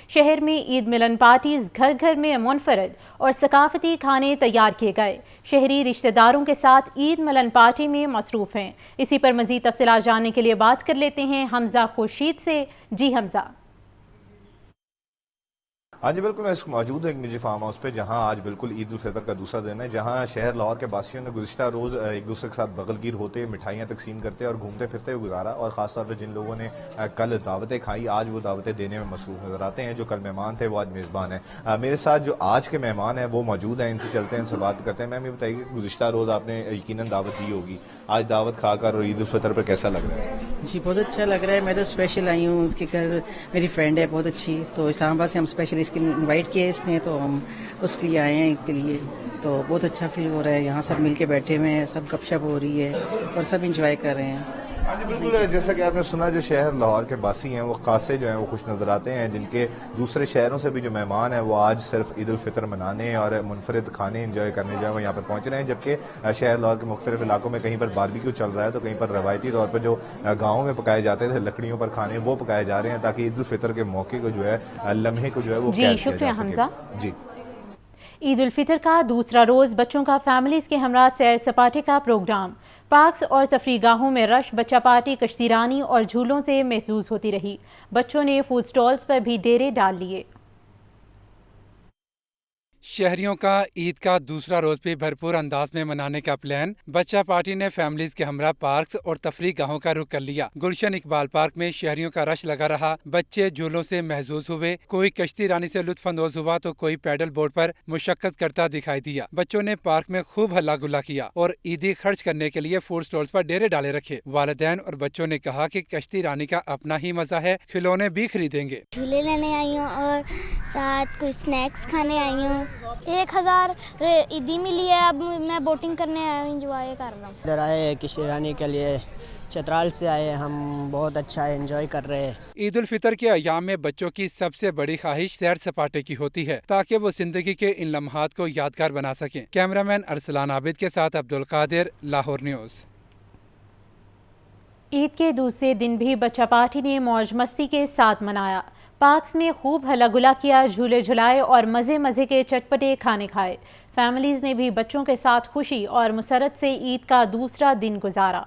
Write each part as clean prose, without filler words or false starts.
شہر میں عید ملن پارٹیز گھر گھر میں منفرد اور ثقافتی کھانے تیار کیے گئے۔ شہری رشتہ داروں کے ساتھ عید ملن پارٹی میں مصروف ہیں۔ اسی پر مزید تفصیلات جاننے کے لیے بات کر لیتے ہیں حمزہ خورشید سے۔ جی حمزہ۔ ہاں جی بالکل، میں موجود ہوں ایک نجی فارم ہاؤس پہ، جہاں آج بالکل عید الفطر کا دوسرا دن ہے، جہاں شہر لاہور کے باسیوں نے گزشتہ روز ایک دوسرے کے ساتھ بغل گیر ہوتے، مٹھائیاں تقسیم کرتے اور گھومتے پھرتے ہوئے گزارا، اور خاص طور پہ جن لوگوں نے کل دعوتیں کھائی آج وہ دعوتیں دینے میں مصروف نظر آتے ہیں۔ جو کل مہمان تھے وہ آج میزبان ہیں۔ میرے ساتھ جو آج کے مہمان ہیں وہ موجود ہیں، ان سے چلتے ہیں، ان سے بات کرتے ہیں۔ میم یہ بتائیے کہ گزشتہ روز آپ نے یقیناً دعوت دی ہوگی، آج دعوت کھا کر اور عید الفطر پر کیسا لگ رہا ہے؟ جی بہت اچھا لگ رہا ہے۔ میں تو اسپیشل آئی ہوں، اس کے گھر میری فرینڈ ہے بہت اچھی، تو اسلام آباد سے ہم اسپیشلی اس کے انوائٹ کیا اس نے، تو ہم اس کے لیے آئے ہیں عید کے لیے، تو بہت اچھا فیل ہو رہا ہے۔ یہاں سب مل کے بیٹھے ہوئے ہیں، سب گپ شپ ہو رہی ہے اور سب انجوائے کر رہے ہیں۔ ہاں جی بالکل، جیسا کہ آپ نے سنا، جو شہر لاہور کے باسی ہیں وہ خاصے جو ہیں وہ خوش نظر آتے ہیں، جن کے دوسرے شہروں سے بھی جو مہمان ہیں وہ آج صرف عید الفطر منانے اور منفرد کھانے انجوائے کرنے جو ہے وہ یہاں پر پہنچ رہے ہیں، جبکہ شہر لاہور کے مختلف علاقوں میں کہیں پر باربیکیو چل رہا ہے تو کہیں پر روایتی طور پر جو گاؤں میں پکائے جاتے تھے لکڑیوں پر کھانے وہ پکائے جا رہے ہیں، تاکہ عید الفطر کے موقع کو جو ہے لمحے کو جو ہے وہ قید کیا جا سکے۔ شکریہ حمزہ۔ جی، عید الفطر کا دوسرا روز بچوں کا فیملیز کے ہمراہ سیر سپاٹے کا پروگرام۔ پارکس اور تفریح گاہوں میں رش، بچہ پارٹی، کشتی رانی اور جھولوں سے محظوظ ہوتی رہی۔ بچوں نے فوڈ سٹالز پر بھی ڈیرے ڈال لیے۔ شہریوں کا عید کا دوسرا روز بھی بھرپور انداز میں منانے کا پلان۔ بچہ پارٹی نے فیملیز کے ہمراہ پارکس اور تفریح گاہوں کا رخ کر لیا۔ گلشن اقبال پارک میں شہریوں کا رش لگا رہا، بچے جھولوں سے محظوظ ہوئے، کوئی کشتی رانی سے لطف اندوز ہوا تو کوئی پیڈل بورڈ پر مشقت کرتا دکھائی دیا۔ بچوں نے پارک میں خوب ہلا گلا کیا اور عیدی خرچ کرنے کے لیے فوڈ سٹالز پر ڈیرے ڈالے رکھے۔ والدین اور بچوں نے کہا کہ کشتی رانی کا اپنا ہی مزہ ہے، کھلونے بھی خریدیں گے۔ جھولے لینے آئی ہوں اور ساتھ کچھ اسنیکس کھانے آئی ہوں۔ 1000 عیدی ملی ہے، اب میں بوٹنگ کرنے آیا ہوں، انجوائے کر رہا ہوں۔ ادھر آئے کشتی رانی کے لیے، چترال سے آئے ہم، بہت اچھا انجوائے کر رہے ہیں۔ عید الفطر کے ایام میں بچوں کی سب سے بڑی خواہش سیر سپاٹے کی ہوتی ہے، تاکہ وہ زندگی کے ان لمحات کو یادگار بنا سکیں۔ کیمرامین ارسلان عابد کے ساتھ عبدالقادر، لاہور نیوز۔ عید کے دوسرے دن بھی بچہ پارٹی نے موج مستی کے ساتھ منایا۔ پارکس میں خوب ہلا گلا کیا، جھولے جھلائے اور مزے مزے کے چٹپٹے کھانے کھائے۔ فیملیز نے بھی بچوں کے ساتھ خوشی اور مسرت سے عید کا دوسرا دن گزارا۔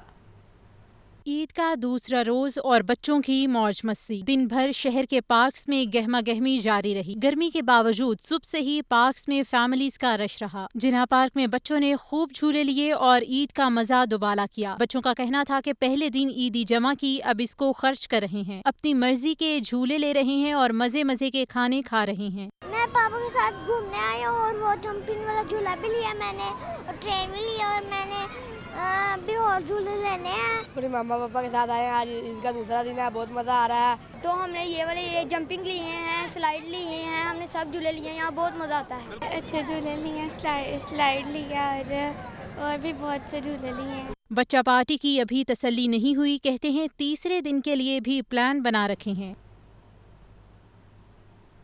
عید کا دوسرا روز اور بچوں کی موج مستی۔ دن بھر شہر کے پارکس میں گہما گہمی جاری رہی۔ گرمی کے باوجود صبح سے ہی پارکس میں فیملیز کا رش رہا۔ جناح پارک میں بچوں نے خوب جھولے لیے اور عید کا مزہ دوبالا کیا۔ بچوں کا کہنا تھا کہ پہلے دن عیدی جمع کی، اب اس کو خرچ کر رہے ہیں، اپنی مرضی کے جھولے لے رہے ہیں اور مزے مزے کے کھانے کھا رہے ہیں۔ میں پاپا کے ساتھ گھومنے آئی ہوں اور وہ جمپنگ والا جھولا بھی لیا میں نے، اور ٹرین بھی لیا، اور میں نے بھی اور جھولے لینے ہیں۔ پورے ماما پاپا کے ساتھ آئے ہیں، آج عید کا دوسرا دن ہے، بہت مزہ آ رہا ہے۔ تو ہم نے یہ والے جمپنگ لیے ہیں، سلائڈ لیے ہیں، ہم نے سب جھولے لیے ہیں، یہاں بہت مزہ آتا ہے۔ اچھے جھولے لیے ہیں، سلائڈ لیا اور بھی بہت سے جھولے لیے ہیں۔ بچہ پارٹی کی ابھی تسلی نہیں ہوئی، کہتے ہیں تیسرے دن کے لیے بھی پلان بنا رکھے ہیں۔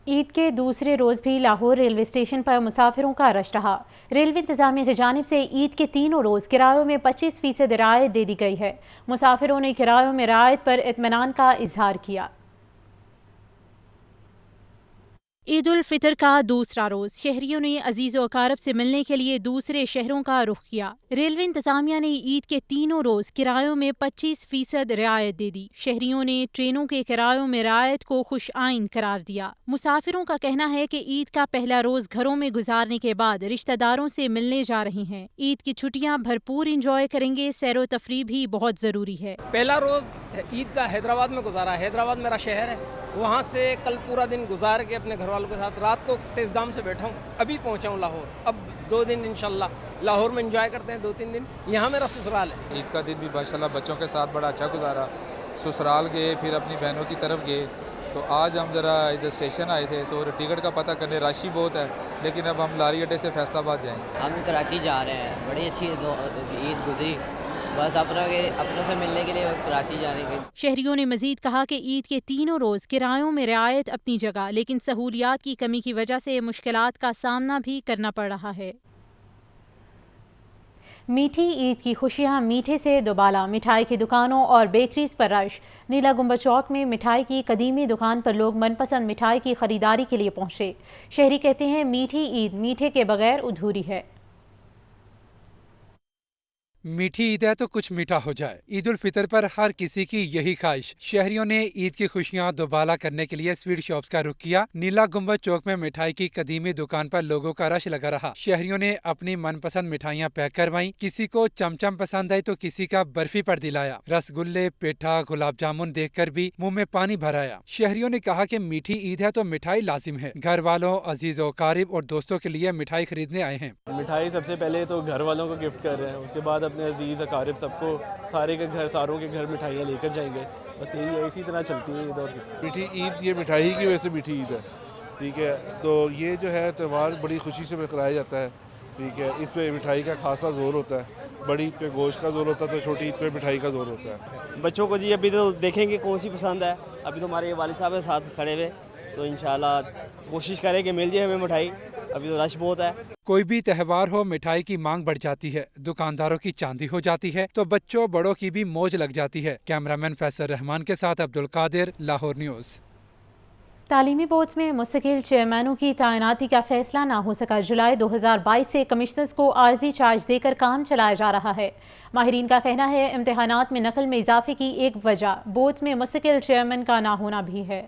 عید کے دوسرے روز بھی لاہور ریلوے اسٹیشن پر مسافروں کا رش رہا۔ ریلوے انتظامیہ کی جانب سے عید کے تینوں روز کرایوں میں 25% رعایت دے دی گئی ہے۔ مسافروں نے کرایوں میں رعایت پر اطمینان کا اظہار کیا۔ عید الفطر کا دوسرا روز، شہریوں نے عزیز و اقارب سے ملنے کے لیے دوسرے شہروں کا رخ کیا۔ ریلوے انتظامیہ نے عید کے تینوں روز کرایوں میں 25% رعایت دے دی۔ شہریوں نے ٹرینوں کے کرایوں میں رعایت کو خوش آئند قرار دیا۔ مسافروں کا کہنا ہے کہ عید کا پہلا روز گھروں میں گزارنے کے بعد رشتہ داروں سے ملنے جا رہے ہیں۔ عید کی چھٹیاں بھرپور انجوائے کریں گے، سیر و تفریح بھی بہت ضروری ہے۔ پہلا روز عید کا حیدرآباد میں گزارا، حیدرآباد میرا شہر ہے، وہاں سے کل پورا دن گزار کے اپنے گھر والوں کے ساتھ رات کو تیزگام سے بیٹھا ہوں، ابھی پہنچا ہوں لاہور۔ اب 2 دن انشاءاللہ لاہور میں انجوائے کرتے ہیں، 2-3 دن یہاں میرا سسرال ہے۔ عید کا دن بھی ماشاءاللہ بچوں کے ساتھ بڑا اچھا گزارا، سسرال گئے، پھر اپنی بہنوں کی طرف گئے، تو آج ہم ذرا ادھر اسٹیشن آئے تھے تو ٹکٹ کا پتہ کرنے، رش ہی بہت ہے، لیکن اب ہم لاری اڈے سے فیصل آباد جائیں گے۔ ہم کراچی جا رہے ہیں، بڑی اچھی عید گزری، بس اپنوں سے ملنے کے لیے بس کراچی جانے کے۔ شہریوں نے مزید کہا کہ عید کے تینوں روز کرایوں میں رعایت اپنی جگہ، لیکن سہولیات کی کمی کی وجہ سے مشکلات کا سامنا بھی کرنا پڑ رہا ہے۔ میٹھی عید کی خوشیاں میٹھے سے دوبالا، مٹھائی کی دکانوں اور بیکریز پر رش۔ نیلا گنبد چوک میں مٹھائی کی قدیمی دکان پر لوگ من پسند مٹھائی کی خریداری کے لیے پہنچے۔ شہری کہتے ہیں میٹھی عید میٹھے کے بغیر ادھوری ہے۔ میٹھی عید ہے تو کچھ میٹھا ہو جائے، عید الفطر پر ہر کسی کی یہی خواہش۔ شہریوں نے عید کی خوشیاں دوبالا کرنے کے لیے سویٹ شاپس کا رخ کیا۔ نیلا گنبد چوک میں مٹھائی کی قدیمی دکان پر لوگوں کا رش لگا رہا۔ شہریوں نے اپنی من پسند مٹھائیاں پیک کروائیں، کسی کو چمچم پسند آئی تو کسی کا برفی پر دل آیا۔ رس گلے، پیٹھا، گلاب جامن دیکھ کر بھی منہ میں پانی بھر آیا۔ شہریوں نے کہا کہ میٹھی عید ہے تو مٹھائی لازم ہے۔ گھر والوں، عزیز و اقارب اور دوستوں کے لیے مٹھائی خریدنے آئے ہیں۔ مٹھائی سب سے پہلے تو گھر والوں کو گفٹ کر رہے ہیں، اس کے بعد اپنے عزیز اقارب سب کو ساروں کے گھر مٹھائیاں لے کر جائیں گے۔ بس یہی ہے، اسی طرح چلتی ہے عید۔ اور میٹھی عید یہ مٹھائی کی وجہ سے میٹھی عید ہے، ٹھیک ہے۔ تو یہ جو ہے تہوار بڑی خوشی سے منایا جاتا ہے، ٹھیک ہے۔ اس پہ مٹھائی کا خاصا زور ہوتا ہے، بڑی عید پہ گوشت کا زور ہوتا ہے تو چھوٹی عید پہ مٹھائی کا زور ہوتا ہے۔ بچوں کو جی ابھی تو دیکھیں گے کون سی پسند ہے، ابھی تو ہمارے والد صاحب کے ساتھ کھڑے ہوئے، تو انشاءاللہ کوشش کریں کہ مل جائے ہمیں مٹھائی، ابھی تو رش بہت ہے۔ کوئی بھی تہوار ہو مٹھائی کی مانگ بڑھ جاتی ہے، دکانداروں کی چاندی ہو جاتی ہے تو بچوں بڑوں کی بھی موج لگ جاتی ہے۔ کیمرامین فیصل رحمان کے ساتھ عبدالقادر، لاہور نیوز۔ تعلیمی بورڈز میں مستقل چیئرمینوں کی تعیناتی کا فیصلہ نہ ہو سکا۔ جولائی 2022 سے کمشنرز کو عارضی چارج دے کر کام چلایا جا رہا ہے۔ ماہرین کا کہنا ہے امتحانات میں نقل میں اضافے کی ایک وجہ بورڈز میں مستقل چیئرمین کا نہ ہونا بھی ہے۔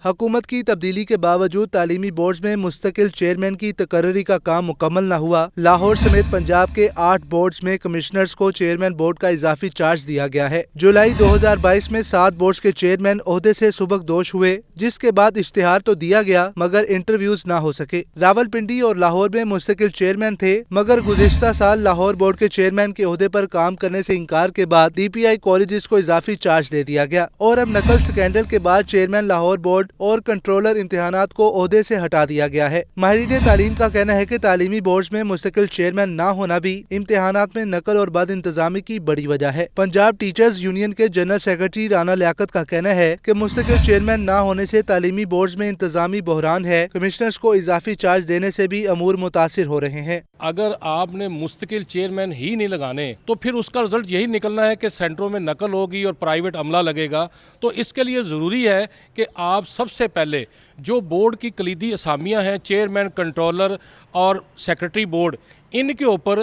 حکومت کی تبدیلی کے باوجود تعلیمی بورڈز میں مستقل چیئرمین کی تقرری کا کام مکمل نہ ہوا۔ لاہور سمیت پنجاب کے 8 بورڈز میں کمشنرز کو چیئرمین بورڈ کا اضافی چارج دیا گیا ہے۔ جولائی 2022 میں 7 بورڈز کے چیئرمین عہدے سے سبکدوش ہوئے، جس کے بعد اشتہار تو دیا گیا مگر انٹرویوز نہ ہو سکے۔ راولپنڈی اور لاہور میں مستقل چیئرمین تھے مگر گزشتہ سال لاہور بورڈ کے چیئرمین کے عہدے پر کام کرنے سے انکار کے بعد ڈی پی آئی کالجز کو اضافی چارج دے دیا گیا، اور اب نقل سکینڈل کے بعد چیئرمین لاہور بورڈ اور کنٹرولر امتحانات کو عہدے سے ہٹا دیا گیا ہے۔ ماہرین تعلیم کا کہنا ہے کہ تعلیمی بورڈز میں مستقل چیئرمین نہ ہونا بھی امتحانات میں نقل اور بد انتظامی کی بڑی وجہ ہے۔ پنجاب ٹیچرز یونین کے جنرل سیکرٹری رانا لیاقت کا کہنا ہے کہ مستقل چیئرمین نہ ہونے سے تعلیمی بورڈز میں انتظامی بحران ہے۔ کمشنرز کو اضافی چارج دینے سے بھی امور متاثر ہو رہے ہیں۔ اگر آپ نے مستقل چیئرمین ہی نہیں لگانے تو پھر اس کا رزلٹ یہی نکلنا ہے کہ سینٹروں میں نقل ہوگی اور پرائیویٹ عملہ لگے گا۔ تو اس کے لیے ضروری ہے کہ آپ سب سے پہلے جو بورڈ کی کلیدی اسامیاں ہیں، چیئرمین، کنٹرولر اور سیکرٹری بورڈ، ان کے اوپر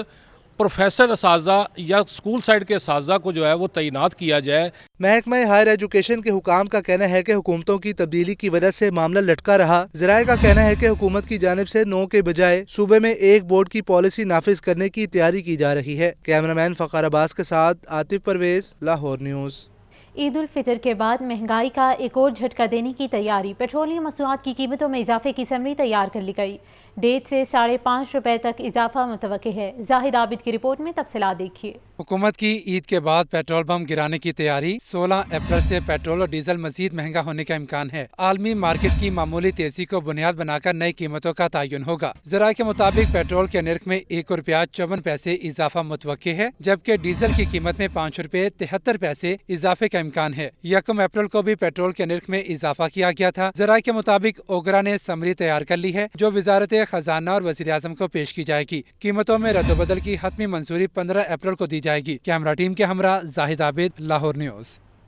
پروفیسر اساتذہ یا اسکول سائڈ کے اساتذہ کو جو ہے وہ تعینات کیا جائے۔ محکمہ ہائر ایجوکیشن کے حکام کا کہنا ہے کہ حکومتوں کی تبدیلی کی وجہ سے معاملہ لٹکا رہا۔ ذرائع کا کہنا ہے کہ حکومت کی جانب سے 9 کے بجائے صوبے میں ایک بورڈ کی پالیسی نافذ کرنے کی تیاری کی جا رہی ہے۔ کیمرامین فخر عباس کے ساتھ عاطف پرویز، لاہور نیوز۔ عید الفطر کے بعد مہنگائی کا ایک اور جھٹکا دینے کی تیاری۔ پیٹرولیم مصنوعات کی قیمتوں میں اضافے کی سمری تیار کر لی گئی۔ 1.5 سے 5.5 روپے تک اضافہ متوقع ہے۔ زاہد عابد کی رپورٹ میں تفصیلات دیکھیے۔ حکومت کی عید کے بعد پیٹرول بم گرانے کی تیاری۔ 16 اپریل سے پیٹرول اور ڈیزل مزید مہنگا ہونے کا امکان ہے۔ عالمی مارکیٹ کی معمولی تیزی کو بنیاد بنا کر نئی قیمتوں کا تعین ہوگا۔ ذرائع کے مطابق پیٹرول کے نرخ میں 1 روپیہ 54 پیسے اضافہ متوقع ہے، جبکہ ڈیزل کی قیمت میں 5 روپے 73 پیسے اضافے کا امکان ہے۔ 1 اپریل کو بھی پیٹرول کے نرخ میں اضافہ کیا گیا تھا۔ ذرائع کے مطابق اوگرا نے سمری تیار کر لی ہے جو وزارت خزانہ اور وزیر اعظم کو پیش کی جائے گی۔ قیمتوں میں رد و بدل کی حتمی منظوری 15 اپریل کو دی جائے گی۔ کیمرہ ٹیم کے ہمراہ زاہد عابد، لاہور نیوز۔